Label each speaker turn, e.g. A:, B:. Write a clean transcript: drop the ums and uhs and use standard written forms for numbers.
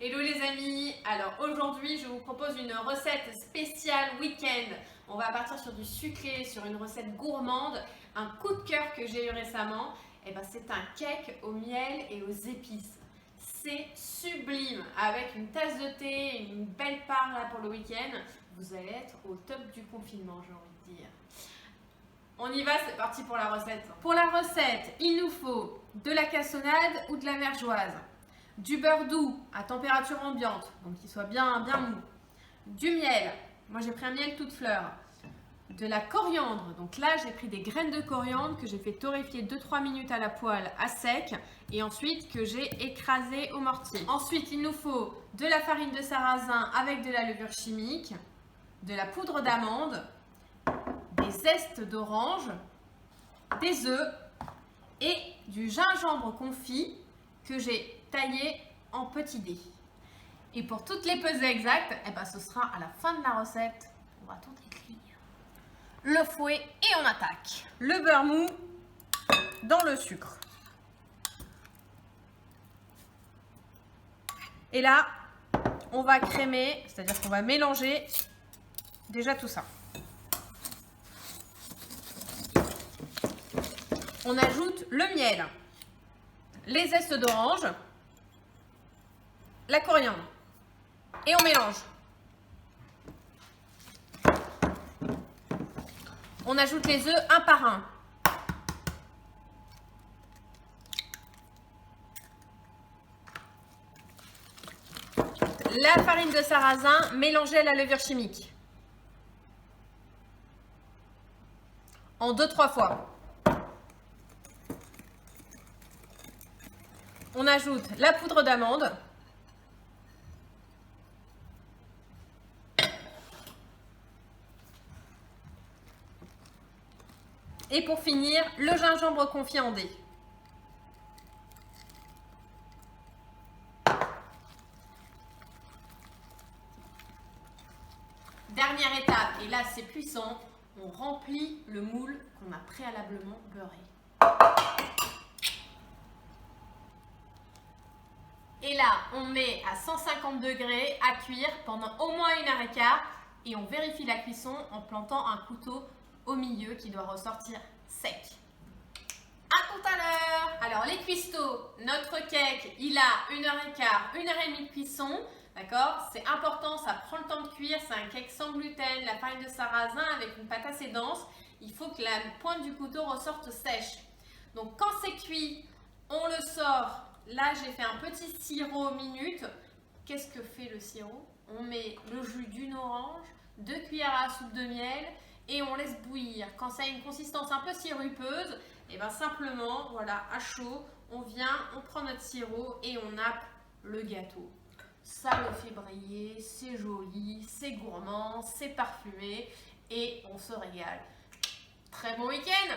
A: Hello les amis, alors aujourd'hui je vous propose une recette spéciale week-end. On va partir sur du sucré, sur une recette gourmande. Un coup de cœur que j'ai eu récemment, c'est un cake au miel et aux épices. C'est sublime, avec une tasse de thé et une belle part là pour le week-end. Vous allez être au top du confinement, j'ai envie de dire. On y va, c'est parti pour la recette. Pour la recette, il nous faut de la cassonade ou de la vergeoise, du beurre doux à température ambiante, donc qu'il soit bien mou, du miel, moi j'ai pris un miel toute fleur, de la coriandre, donc là j'ai pris des graines de coriandre que j'ai fait torréfier 2-3 minutes à la poêle à sec et ensuite que j'ai écrasé au mortier. Ensuite il nous faut de la farine de sarrasin avec de la levure chimique, de la poudre d'amande, des zestes d'orange, des œufs et du gingembre confit que j'ai taillé en petits dés. Et pour toutes les pesées exactes, ce sera à la fin de la recette. On va tout écrire. Le fouet et on attaque. Le beurre mou dans le sucre. Et là, on va crémer, c'est-à-dire qu'on va mélanger déjà tout ça. On ajoute le miel, les zestes d'orange, la coriandre et on mélange. On ajoute les œufs un par un. La farine de sarrasin mélangée à la levure chimique. En 2-3 fois. On ajoute la poudre d'amande. Et pour finir, le gingembre confit en dés. Dernière étape, et là c'est puissant, on remplit le moule qu'on a préalablement beurré. Et là, on met à 150 degrés à cuire pendant au moins 1h15 et on vérifie la cuisson en plantant un couteau au milieu qui doit ressortir sec. À tout à l'heure. Alors les cuistots, notre cake, il a 1h15, 1h30 de cuisson. D'accord? C'est important, ça prend le temps de cuire. C'est un cake sans gluten, la farine de sarrasin avec une pâte assez dense. Il faut que la pointe du couteau ressorte sèche. Donc quand c'est cuit, on le sort. Là, j'ai fait un petit sirop minute. Qu'est-ce que fait le sirop? On met le jus d'une orange, 2 cuillères à soupe de miel et on laisse bouillir. Quand ça a une consistance un peu sirupeuse, simplement, voilà, à chaud, on vient, on prend notre sirop et on nappe le gâteau. Ça le fait briller, c'est joli, c'est gourmand, c'est parfumé et on se régale. Très bon week-end!